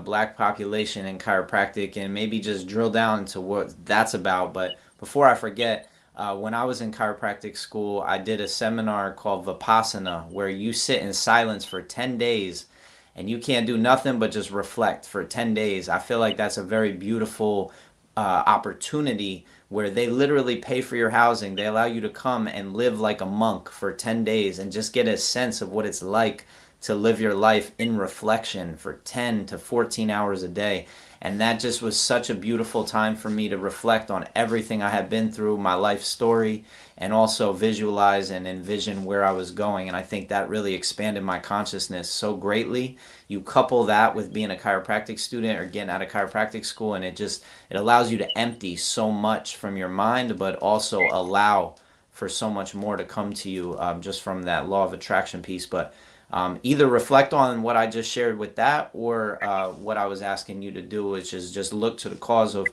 Speaker 1: black population in chiropractic and maybe just drill down into what that's about. But before I forget, when I was in chiropractic school, I did a seminar called Vipassana where you sit in silence for 10 days and you can't do nothing but just reflect for 10 days. I feel like that's a very beautiful opportunity where they literally pay for your housing. They allow you to come and live like a monk for 10 days and just get a sense of what it's like to live your life in reflection for 10 to 14 hours a day. And that just was such a beautiful time for me to reflect on everything I had been through, my life story, and also visualize and envision where I was going. And I think that really expanded my consciousness so greatly. You couple that with being a chiropractic student or getting out of chiropractic school, and it allows you to empty so much from your mind, but also allow for so much more to come to you just from that law of attraction piece. But either reflect on what I just shared with that, or what I was asking you to do, which is just look to the cause of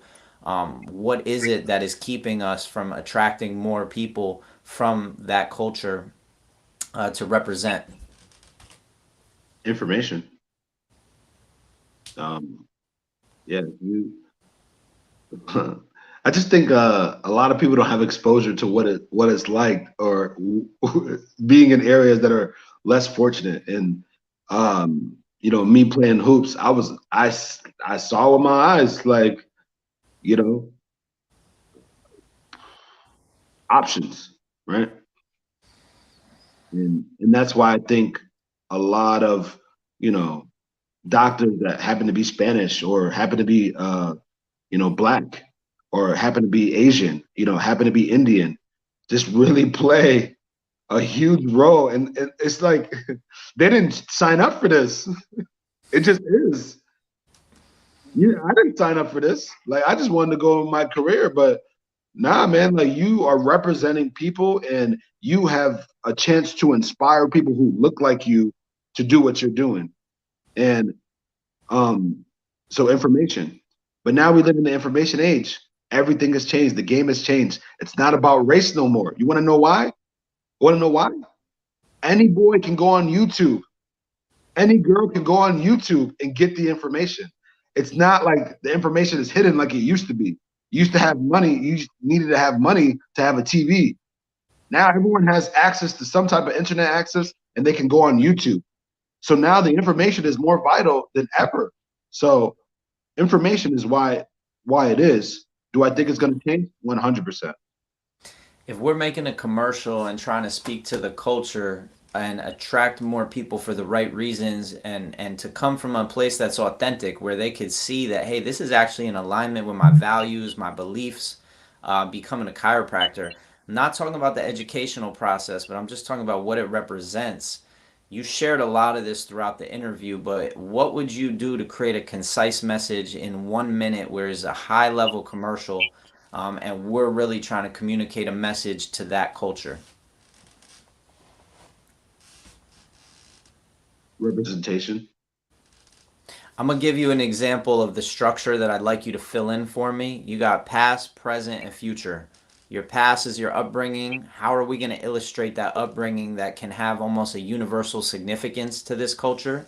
Speaker 1: what is it that is keeping us from attracting more people from that culture to represent.
Speaker 2: Information. Um, yeah, you. I just think a lot of people don't have exposure to what it's like, or being in areas that are less fortunate. And me playing hoops, I saw with my eyes, like, you know options, right? And that's why I think a lot of you know doctors that happen to be Spanish, or happen to be black, or happen to be Asian, happen to be Indian, just really play a huge role. And it's like they didn't sign up for this. It just is. Yeah, I didn't sign up for this. Like, I just wanted to go in my career, but nah, man, like, you are representing people, and you have a chance to inspire people who look like you to do what you're doing. And um, so information. But now we live in the information age. Everything has changed. The game has changed. It's not about race no more. You want to know why? Want to know why? Any boy can go on YouTube. Any girl can go on YouTube and get the information. It's not like the information is hidden like it used to be. You used to have money. You needed to have money to have a TV. Now everyone has access to some type of internet access, and they can go on YouTube. So now the information is more vital than ever. So information is why it is. Do I think it's going to change? 100%.
Speaker 1: If we're making a commercial and trying to speak to the culture and attract more people for the right reasons, and to come from a place that's authentic where they could see that, hey, this is actually in alignment with my values, my beliefs, becoming a chiropractor. I'm not talking about the educational process, but I'm just talking about what it represents. You shared a lot of this throughout the interview, but what would you do to create a concise message in 1 minute where it's a high level commercial, and we're really trying to communicate a message to that culture?
Speaker 2: Representation.
Speaker 1: I'm gonna give you an example of the structure that I'd like you to fill in for me. You got past, present, and future. Your past is your upbringing. How are we going to illustrate that upbringing that can have almost a universal significance to this culture,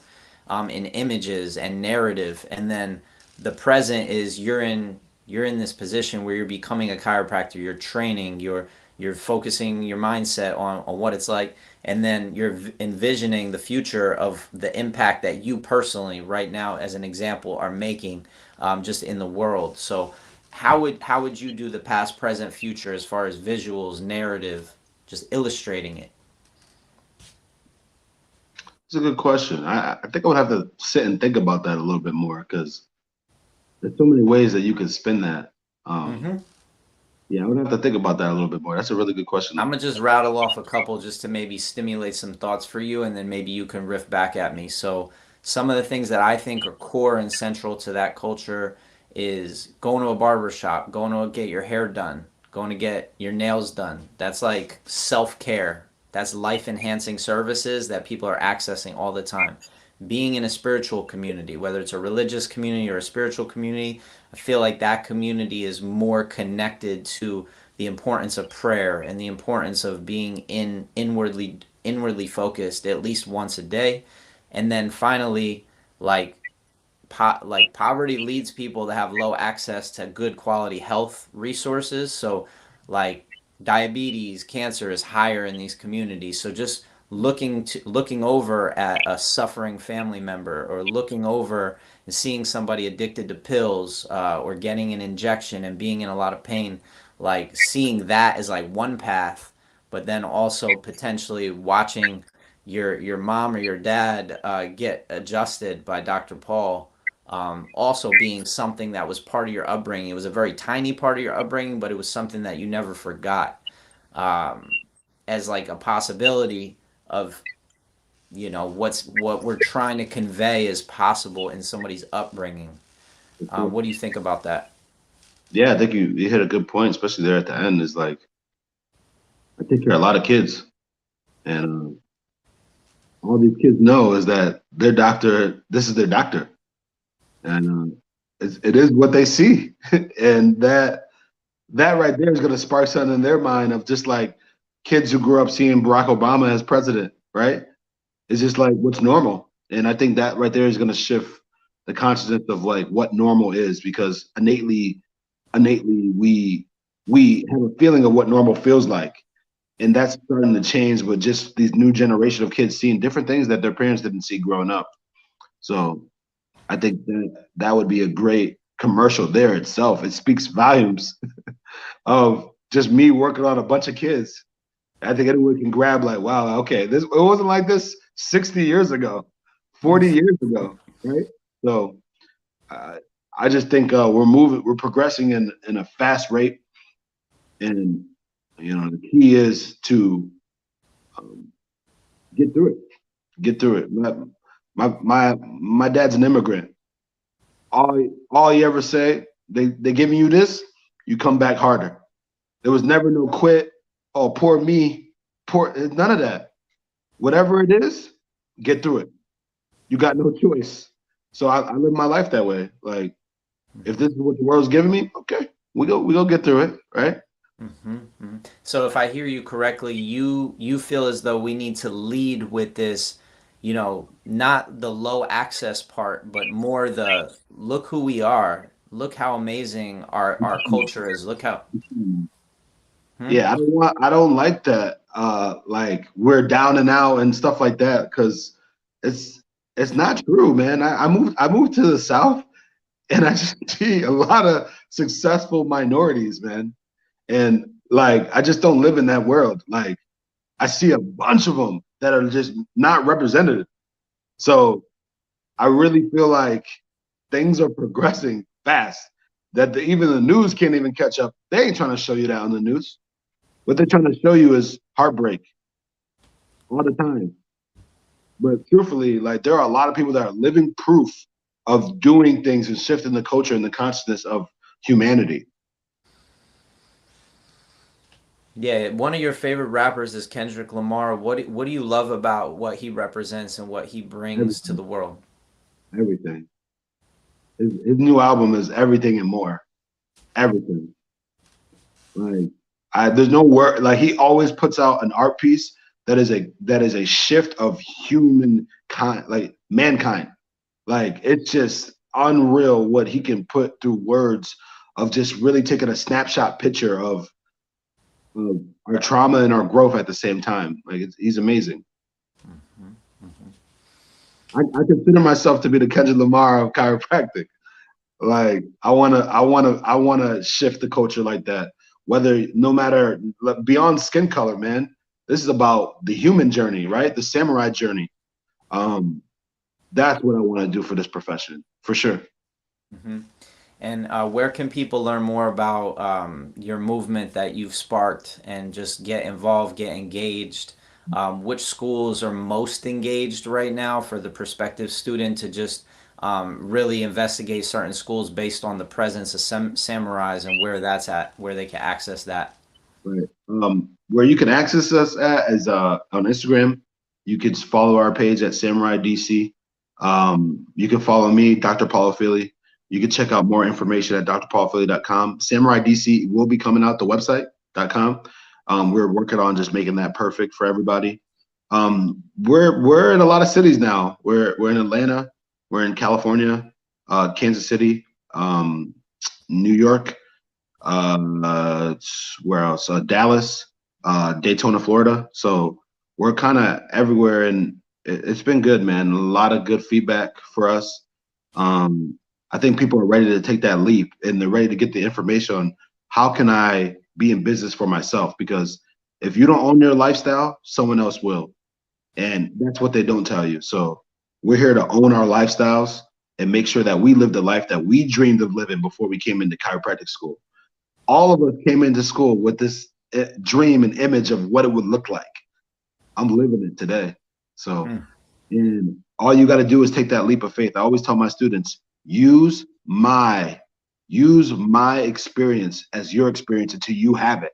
Speaker 1: in images and narrative? And then the present is you're in this position where you're becoming a chiropractor. You're training. You're focusing your mindset on what it's like, and then you're envisioning the future of the impact that you personally right now as an example are making, just in the world. So how would you do the past, present, future as far as visuals, narrative, just illustrating it?
Speaker 2: It's a good question. I think I would have to sit and think about that a little bit more, because there's so many ways that you can spin that. Um,
Speaker 1: Mm-hmm.
Speaker 2: yeah, I would have to think about that a little bit more. That's a really good question,
Speaker 1: I'm
Speaker 2: though.
Speaker 1: gonna just rattle off a couple just to maybe stimulate some thoughts for you, and then maybe you can riff back at me. So some of the things that I think are core and central to that culture is going to a barber shop, going to get your hair done, going to get your nails done. That's like self care. That's life enhancing services that people are accessing all the time. Being in a spiritual community, whether it's a religious community or a spiritual community, I feel like that community is more connected to the importance of prayer and the importance of being inwardly focused at least once a day. And then finally, like like poverty leads people to have low access to good quality health resources. So like diabetes, cancer is higher in these communities. So just looking over at a suffering family member, or looking over and seeing somebody addicted to pills, or getting an injection and being in a lot of pain, like seeing that as like one path, but then also potentially watching your mom or your dad get adjusted by Dr. Paul, also being something that was part of your upbringing. It was a very tiny part of your upbringing, but it was something that you never forgot, um, as like a possibility of, what we're trying to convey is possible in somebody's upbringing. What do you think about that?
Speaker 2: Yeah, I think you hit a good point, especially there at the end. Is like I take care of a lot of kids, and all these kids know is that their doctor, this is their doctor, and it is what they see, and that right there is going to spark something in their mind of just like kids who grew up seeing Barack Obama as president, right? It's just like what's normal, and I think that right there is going to shift the consciousness of like what normal is, because innately we have a feeling of what normal feels like, and that's starting to change with just these new generation of kids seeing different things that their parents didn't see growing up. So I think that would be a great commercial there itself. It speaks volumes of just me working on a bunch of kids. I think anyone can grab like, wow, okay, this it wasn't like this 60 years ago, 40 years ago, right? So uh, I just think we're progressing in a fast rate, and the key is to um, get through it. Get through it. My dad's an immigrant. All he ever say, they giving you this, you come back harder. There was never no quit. Oh, poor me. Poor none of that. Whatever it is, get through it. You got no choice. So I live my life that way. Like if this is what the world's giving me, okay, we go get through it, right?
Speaker 1: So if I hear you correctly, you feel as though we need to lead with this, not the low access part, but more the look who we are, look how amazing our culture is, look how. Hmm?
Speaker 2: Yeah, I don't like that. Like we're down and out and stuff like that because it's it's not true, man. I moved to the South and I just see a lot of successful minorities, man. And like I just don't live in that world. Like I see a bunch of them that are just not represented. So I really feel like things are progressing fast. That even the news can't even catch up. They ain't trying to show you that on the news. What they're trying to show you is heartbreak all the time. But truthfully, like there are a lot of people that are living proof of doing things and shifting the culture and the consciousness of humanity.
Speaker 1: Yeah, one of your favorite rappers is Kendrick Lamar. What do you love about what he represents and what he brings to
Speaker 2: Everything,
Speaker 1: the world?
Speaker 2: everything. His new album is everything and more. Everything. Like there's no word. Like he always puts out an art piece that is a shift of human kind, like mankind. Like it's just unreal what he can put through words of just really taking a snapshot picture of our trauma and our growth at the same time. Like he's amazing. I consider myself to be the Kendrick Lamar of chiropractic. Like I wanna shift the culture like that. Whether no matter beyond skin color, man. This is about the human journey, right? The samurai journey. Um, that's what I want to do for this profession, for sure.
Speaker 1: Hmm. And where can people learn more about your movement that you've sparked and just get involved, get engaged? which schools are most engaged right now for the prospective student to just really investigate certain schools based on the presence of samurais and where that's at, where they can access that.
Speaker 2: Right. Where you can access us at is on Instagram. You can follow our page at Samurai DC. You can follow me, Dr. Paul Ofili. You can check out more information at drpaulofili.com. Samurai DC will be coming out the website.com. We're working on just making that perfect for everybody. We're in a lot of cities now. We're in Atlanta, we're in California, Kansas City, New York, where else? Dallas, Daytona, Florida. So we're kind of everywhere, and it's been good, man. A lot of good feedback for us. I think people are ready to take that leap, and they're ready to get the information on how can I be in business for myself. Because if you don't own your lifestyle, someone else will, and that's what they don't tell you. So we're here to own our lifestyles and make sure that we live the life that we dreamed of living before we came into chiropractic school. All of us came into school with this dream and image of what it would look like. I'm living it today. So,
Speaker 1: Hmm.
Speaker 2: and all you got to do is take that leap of faith. I always tell my students, use my experience as your experience until you have it.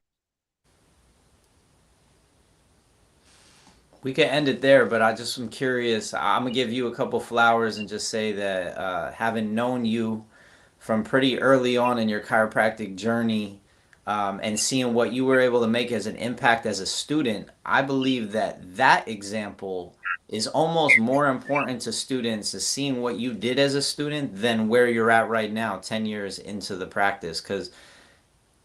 Speaker 1: We can end it there, but I just am curious. I'm gonna give you a couple flowers and just say that having known you from pretty early on in your chiropractic journey, and seeing what you were able to make as an impact as a student, I believe that that example is almost more important to students is seeing what you did as a student than where you're at right now, 10 years into the practice. Because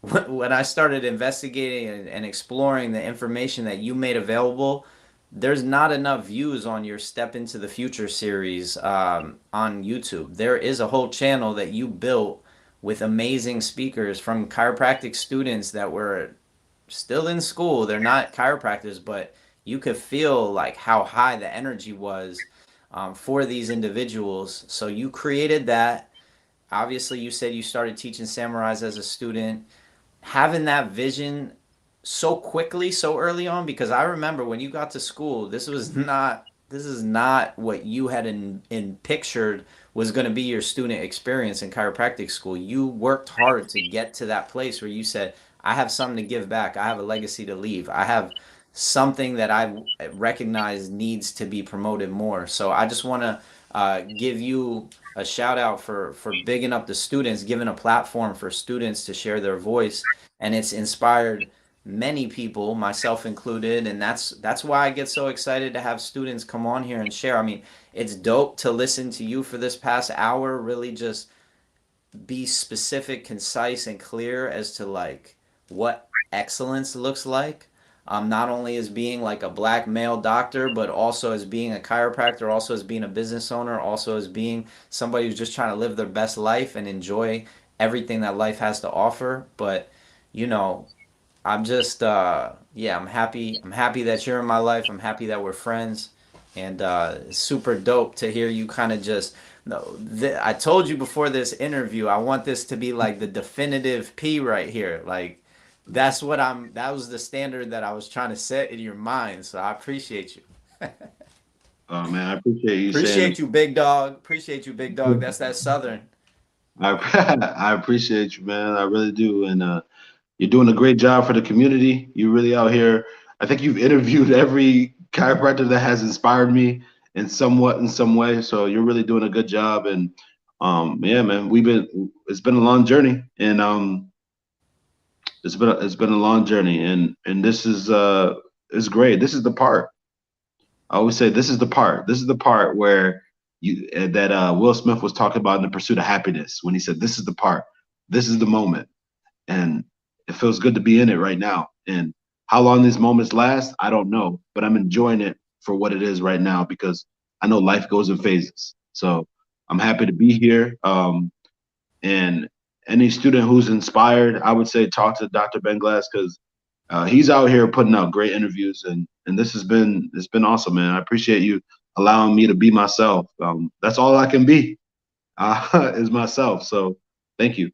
Speaker 1: when I started investigating and exploring the information that you made available, there's not enough views on your Step into the Future series on YouTube. There is a whole channel that you built with amazing speakers from chiropractic students that were still in school. They're not chiropractors, but you could feel like how high the energy was for these individuals. So you created that. Obviously, you said you started teaching samurais as a student. Having that vision so quickly, so early on, because I remember when you got to school, this is not what you had in pictured was going to be your student experience in chiropractic school. You worked hard to get to that place where you said, I have something to give back. I have a legacy to leave. I have something that I recognize needs to be promoted more. So I just want to give you a shout out for bigging up the students, giving a platform for students to share their voice, and it's inspired many people, myself included, and that's why I get so excited to have students come on here and share. I mean, it's dope to listen to you for this past hour, really just be specific, concise, and clear as to like what excellence looks like. Not only as being like a black male doctor, but also as being a chiropractor, also as being a business owner, also as being somebody who's just trying to live their best life and enjoy everything that life has to offer. But you know, I'm just yeah, I'm happy. I'm happy that you're in my life. I'm happy that we're friends, and it's super dope to hear you kind of just. No, I told you before this interview, I want this to be like the definitive P right here. Like that's what I'm. That was the standard that I was trying to set in your mind. So I appreciate you.
Speaker 2: Oh man, I appreciate you saying.
Speaker 1: Appreciate you, big dog. Appreciate you, big dog. That's that Southern.
Speaker 2: I I appreciate you, man. I really do, and you're doing a great job for the community. You're really out here. I think you've interviewed every chiropractor that has inspired me in some way. So you're really doing a good job. And yeah, man, it's been a long journey, and it's been a long journey, and this is great. This is the part. I always say this is the part. This is the part where you that Will Smith was talking about in The Pursuit of Happiness when he said, "This is the part. This is the moment." And it feels good to be in it right now. And how long these moments last, I don't know, but I'm enjoying it for what it is right now because I know life goes in phases. So I'm happy to be here. And any student who's inspired, I would say talk to Dr. Ben Glass because he's out here putting out great interviews, and this has been it's been awesome, man. I appreciate you allowing me to be myself. That's all I can be is myself. So thank you.